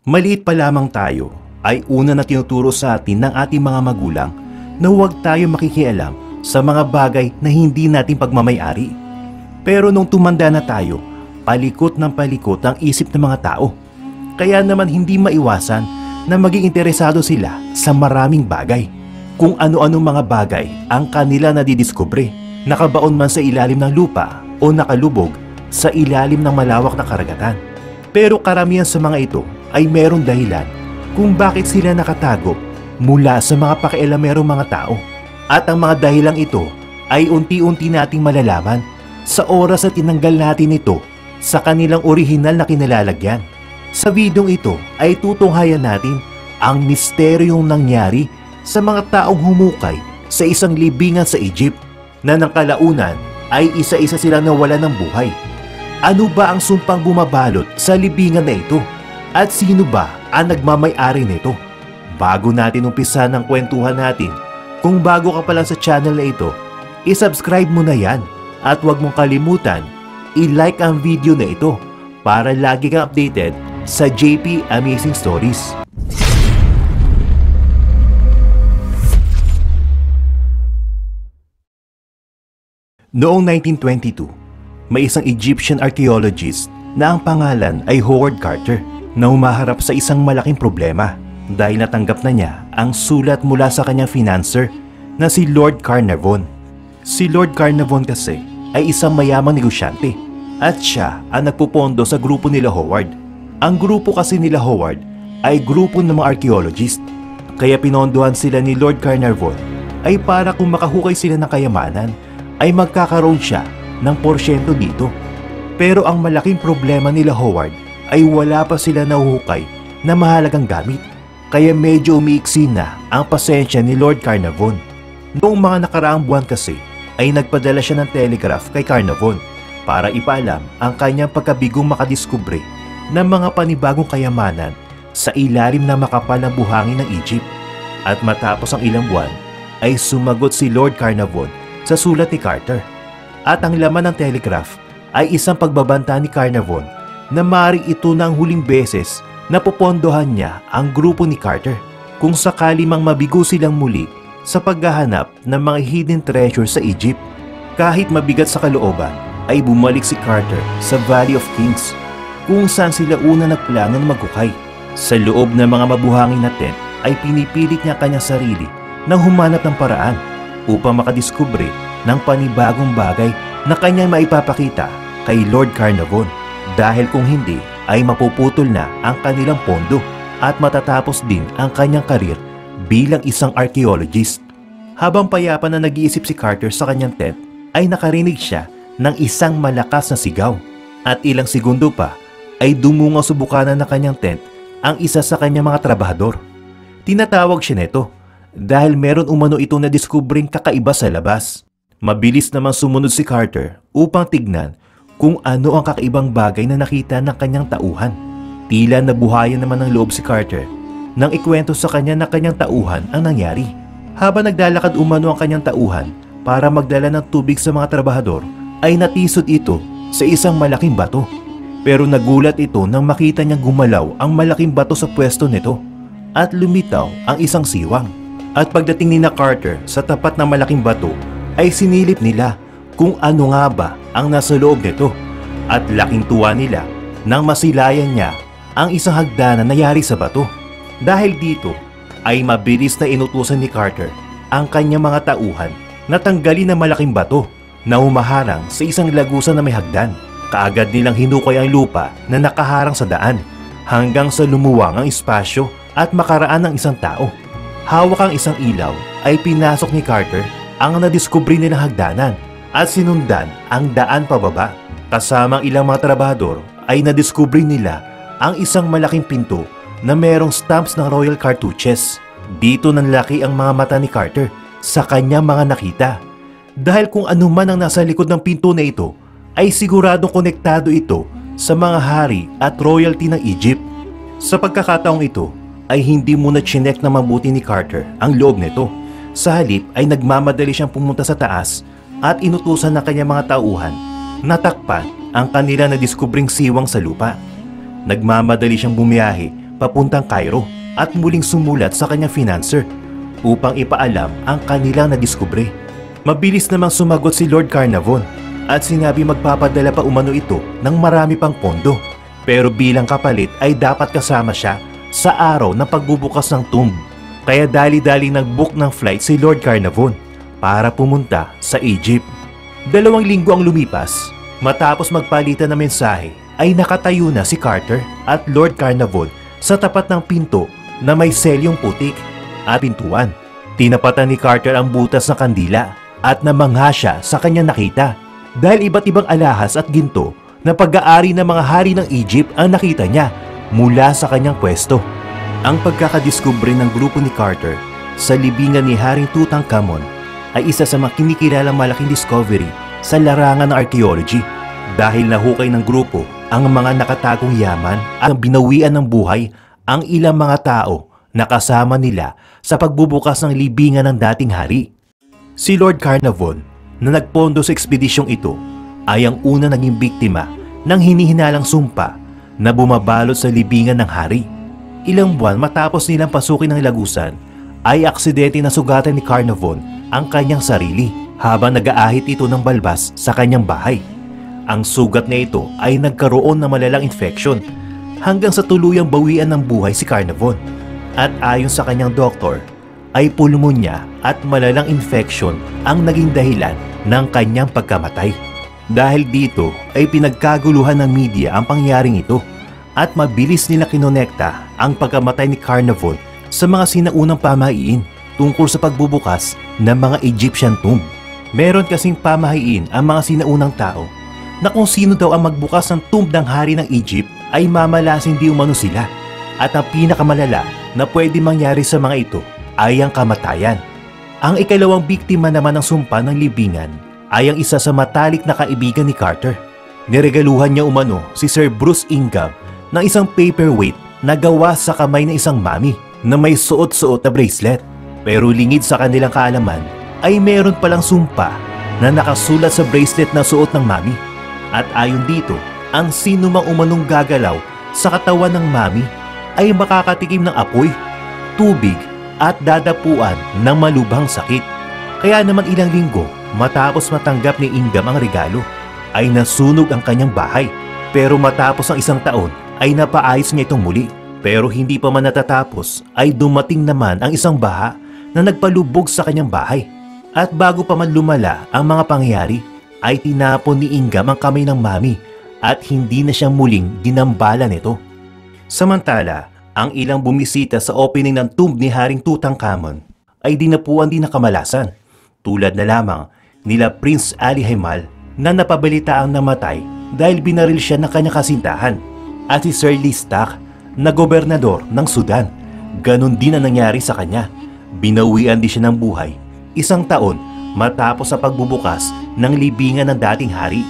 Maliit pa lamang tayo ay una na tinuturo sa atin ng ating mga magulang na huwag tayo makikialam sa mga bagay na hindi natin pagmamayari. Pero nung tumanda na tayo, palikot ng palikot ang isip ng mga tao. Kaya naman hindi maiwasan na maging interesado sila sa maraming bagay. Kung ano-anong mga bagay ang kanila nadidiskubre, nakabaon man sa ilalim ng lupa o nakalubog sa ilalim ng malawak na karagatan. Pero karamihan sa mga ito ay merong dahilan kung bakit sila nakatago mula sa mga pakialamerong mga tao. At ang mga dahilang ito ay unti-unti nating malalaman sa oras na tinanggal natin ito sa kanilang orihinal na kinalalagyan. Sa videong ito ay tutunghayan natin ang misteryong nangyari sa mga taong humukay sa isang libingan sa Egypt na ng kalaunan ay isa-isa silang nawalan ng buhay. Ano ba ang sumpang bumabalot sa libingan na ito? At sino ba ang nagmamay-ari nito? Bago natin umpisa ng kwentuhan natin, kung bago ka pa lang sa channel na ito, isubscribe mo na yan at huwag mong kalimutan i-like ang video na ito para lagi kang updated sa JP Amazing Stories. Noong 1922, may isang Egyptian archaeologist na ang pangalan ay Howard Carter na humaharap sa isang malaking problema dahil natanggap na niya ang sulat mula sa kanyang financer na si Lord Carnarvon. Si Lord Carnarvon kasi ay isang mayamang negosyante at siya ang nagpupondo sa grupo nila Howard. Ang grupo kasi nila Howard ay grupo ng mga archaeologist, kaya pinondohan sila ni Lord Carnarvon ay para kung makahukay sila ng kayamanan ay magkakaroon siya ng porsyento dito. Pero ang malaking problema nila Howard ay wala pa sila nahuhukay na mahalagang gamit, kaya medyo umiiksi na ang pasensya ni Lord Carnarvon. Noong mga nakaraang buwan kasi ay nagpadala siya ng telegraph kay Carnarvon para ipaalam ang kanyang pagkabigong makadiskubre ng mga panibagong kayamanan sa ilalim na makapal ng buhangin ng Egypt. At matapos ang ilang buwan ay sumagot si Lord Carnarvon sa sulat ni Carter. At ang laman ng telegraph ay isang pagbabanta ni Carnarvon na maaaring ito na ang huling beses na pupondohan niya ang grupo ni Carter kung sakali mang mabigo silang muli sa paghahanap ng mga hidden treasure sa Egypt. Kahit mabigat sa kalooban ay bumalik si Carter sa Valley of Kings kung saan sila una nagplano na maghukay. Sa loob ng mga mabuhangin na tent ay pinipilit niya kanyang sarili na humanap ng paraan upang makadiskubre ng panibagong bagay na kanyang maipapakita kay Lord Carnarvon. Dahil kung hindi ay mapuputol na ang kanilang pondo at matatapos din ang kanyang karir bilang isang archaeologist. Habang payapa na nag-iisip si Carter sa kanyang tent ay nakarinig siya ng isang malakas na sigaw. At ilang segundo pa ay dumungaw sa bukana ng kanyang tent ang isa sa kanyang mga trabahador. Tinatawag siya nito dahil meron umano itong nadiskubring kakaiba sa labas. Mabilis namang sumunod si Carter upang tignan kung ano ang kakaibang bagay na nakita ng kanyang tauhan. Tila nabuhayan naman ng loob si Carter nang ikwento sa kanya na kanyang tauhan ang nangyari. Habang naglalakad umano ang kanyang tauhan para magdala ng tubig sa mga trabahador, ay natisod ito sa isang malaking bato. Pero nagulat ito nang makita niyang gumalaw ang malaking bato sa pwesto nito at lumitaw ang isang siwang. At pagdating ni Carter sa tapat ng malaking bato ay sinilip nila kung ano nga ba ang nasa loob nito, at laking tuwa nila nang masilayan niya ang isang hagdanan na yari sa bato. Dahil dito ay mabilis na inutusan ni Carter ang kanyang mga tauhan na tanggalin ang malaking bato na humaharang sa isang lagusan na may hagdan. Kaagad nilang hinukay ang lupa na nakaharang sa daan hanggang sa lumuwang ang espasyo at makaraan ng isang tao. Hawak ang isang ilaw ay pinasok ni Carter ang nadiskubre nilang hagdanan at sinundan ang daan pababa. Kasamang ilang mga trabahador ay nadiskubre nila ang isang malaking pinto na merong stamps ng royal cartouches. Dito nanlaki ang mga mata ni Carter sa kanyang mga nakita. Dahil kung ano man ang nasa likod ng pinto na ito ay siguradong konektado ito sa mga hari at royalty ng Egypt. Sa pagkakataong ito ay hindi muna chinek na mabuti ni Carter ang loob nito. Sa halip ay nagmamadali siyang pumunta sa taas at inutusan ng kanyang mga tauhan na takpan ang kanila na diskubring siwang sa lupa. Nagmamadali siyang bumiyahe papuntang Cairo at muling sumulat sa kanyang financer upang ipaalam ang kanilang nadiskubre. Mabilis namang sumagot si Lord Carnarvon at sinabi magpapadala pa umano ito ng marami pang pondo. Pero bilang kapalit ay dapat kasama siya sa araw ng pagbubukas ng tomb. Kaya dali-dali nag-book ng flight si Lord Carnarvon para pumunta sa Egypt. 2 linggo ang lumipas. Matapos magpalitan ng mensahe ay nakatayo na si Carter at Lord Carnarvon sa tapat ng pinto na may selyong putik at pintuan. Tinapatan ni Carter ang butas ng kandila at namangha siya sa kanyang nakita dahil iba't ibang alahas at ginto na pag-aari ng mga hari ng Egypt ang nakita niya mula sa kanyang pwesto. Ang pagkakadiskubre ng grupo ni Carter sa libingan ni Haring Tutankhamun ay isa sa mga kinikilalang malaking discovery sa larangan ng archaeology dahil nahukay ng grupo ang mga nakatagong yaman at binawian ng buhay ang ilang mga tao na kasama nila sa pagbubukas ng libingan ng dating hari. Si Lord Carnarvon na nagpondo sa ekspedisyong ito ay ang una naging biktima ng hinihinalang sumpa na bumabalot sa libingan ng hari. Ilang buwan matapos nilang pasukin ng lagusan ay aksidente na sugatan ni Carnarvon ang kanyang sarili habang nag-aahit ito ng balbas sa kanyang bahay. Ang sugat na ito ay nagkaroon ng malalang infection hanggang sa tuluyang bawian ng buhay si Carnarvon. At ayon sa kanyang doktor ay pulmonya at malalang infection ang naging dahilan ng kanyang pagkamatay. Dahil dito ay pinagkaguluhan ng media ang pangyaring ito at mabilis nila kinonekta ang pagkamatay ni Carnarvon sa mga sinaunang pamahiin tungkol sa pagbubukas ng mga Egyptian tomb. Meron kasing pamahiin ang mga sinaunang tao na kung sino daw ang magbukas ng tomb ng hari ng Egypt ay mamalasin di umano sila. At ang pinakamalala na pwede mangyari sa mga ito ay ang kamatayan. Ang ikalawang biktima naman ng sumpa ng libingan ay ang isa sa matalik na kaibigan ni Carter. Niregaluhan niya umano si Sir Bruce Ingham ng isang paperweight na gawa sa kamay ng isang mami na may suot-suot na bracelet. Pero lingid sa kanilang kaalaman ay meron palang sumpa na nakasulat sa bracelet na suot ng mami. At ayon dito, ang sino mang umanong gagalaw sa katawan ng mami ay makakatikim ng apoy, tubig at dadapuan ng malubhang sakit. Kaya naman ilang linggo matapos matanggap ni Ingham ang regalo ay nasunog ang kanyang bahay. Pero matapos ang isang taon ay napaayos niya itong muli. Pero hindi pa man natatapos ay dumating naman ang isang baha na nagpalubog sa kanyang bahay. At bago pa man lumala ang mga pangyayari ay tinapon ni Ingham ang kamay ng mami at hindi na siya muling dinambala nito. Samantala, ang ilang bumisita sa opening ng tomb ni Haring Tutankhamun ay dinapuan din ng kamalasan. Tulad na lamang nila Prince Ali Haimal na napabalitaang namatay dahil binaril siya ng kanyang kasintahan. At si Sir Lee Stack na gobernador ng Sudan. Ganon din ang nangyari sa kanya. Binawian din siya ng buhay 1 taon matapos sa pagbubukas ng libingan ng dating hari.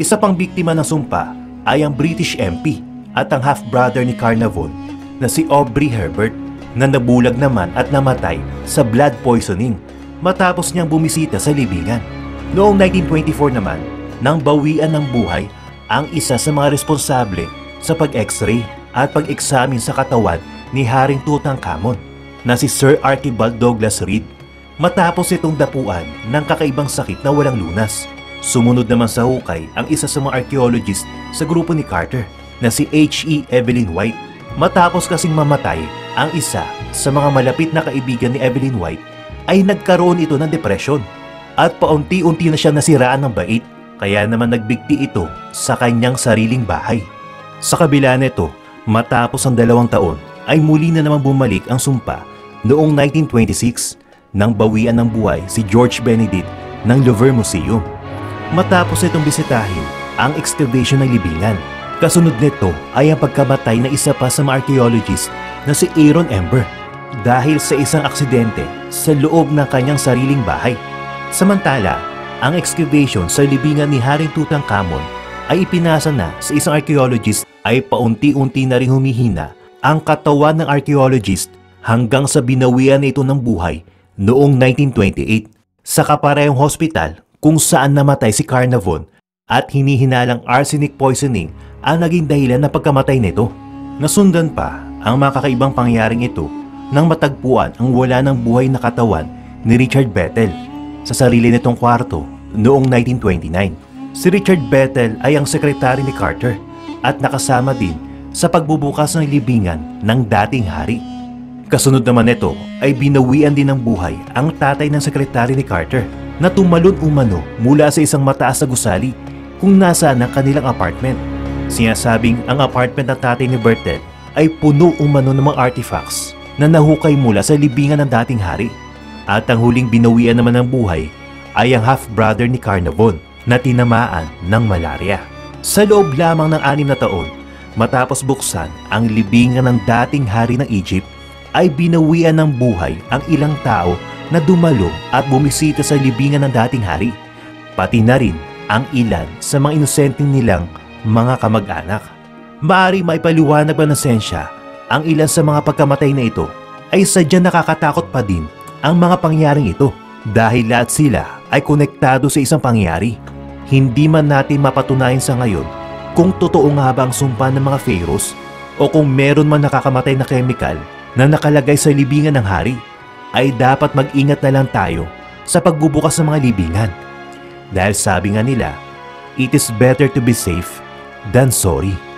Isa pang biktima ng sumpa ay ang British MP at ang half-brother ni Carnarvon na si Aubrey Herbert na nabulag naman at namatay sa blood poisoning matapos niyang bumisita sa libingan. Noong 1924 naman, nang bawian ng buhay ang isa sa mga responsable sa pag-x-ray at pag-examine sa katawan ni Haring Tutankhamun na si Sir Archibald Douglas Reed matapos itong dapuan ng kakaibang sakit na walang lunas. Sumunod naman sa hukay ang isa sa mga archaeologist sa grupo ni Carter na si H.E. Evelyn White. Matapos kasing mamatay ang isa sa mga malapit na kaibigan ni Evelyn White ay nagkaroon ito ng depresyon at paunti-unti na siya nasiraan ng bait kaya naman nagbigti ito sa kanyang sariling bahay. Sa kabila nito, matapos ang 2 taon ay muli na naman bumalik ang sumpa noong 1926 nang bawian ng buhay si George Benedict ng Louvre Museum. Matapos itong bisitahin ang excavation ng libingan. Kasunod nito ay ang pagkamatay na isa pa sa mga archaeologist na si Aaron Ember dahil sa isang aksidente sa loob ng kanyang sariling bahay. Samantala, ang excavation sa libingan ni Haring Tutankhamun ay ipinasa na sa isang archaeologist ay paunti-unti na rin humihina ang katawan ng archaeologist hanggang sa binawian na ito ng buhay noong 1928 sa kaparehong hospital kung saan namatay si Carnarvon at hinihinalang arsenic poisoning ang naging dahilan ng pagkamatay nito. Nasundan pa ang mga kakaibang pangyaring ito nang matagpuan ang wala ng buhay na katawan ni Richard Bethel sa sarili nitong kwarto noong 1929. Si Richard Bethel ay ang sekretary ni Carter at nakasama din sa pagbubukas ng libingan ng dating hari. Kasunod naman nito ay binawian din ng buhay ang tatay ng sekretary ni Carter na tumalon umano mula sa isang mataas na gusali kung nasaan ang kanilang apartment. Sinasabing ang apartment ng tatay ni Bethel ay puno umano ng mga artifacts na nahukay mula sa libingan ng dating hari. At ang huling binawian naman ng buhay ay ang half-brother ni Carnarvon na tinamaan ng malaria. Sa loob lamang ng 6 na taon, matapos buksan ang libingan ng dating hari ng Egypt, ay binawian ng buhay ang ilang tao na dumalo at bumisita sa libingan ng dating hari, pati na rin ang ilan sa mga inosenteng nilang mga kamag-anak. Maaari maipaliwanag ba ng siyensya ang ilan sa mga pagkamatay na ito ay sadyang nakakatakot pa din ang mga pangyaring ito dahil lahat sila ay konektado sa isang pangyari. Hindi man natin mapatunayan sa ngayon kung totoo nga ba ang sumpa ng mga pharaohs o kung meron man nakakamatay na chemical na nakalagay sa libingan ng hari, ay dapat mag-ingat na lang tayo sa pagbubukas ng mga libingan. Dahil sabi nga nila, it is better to be safe than sorry.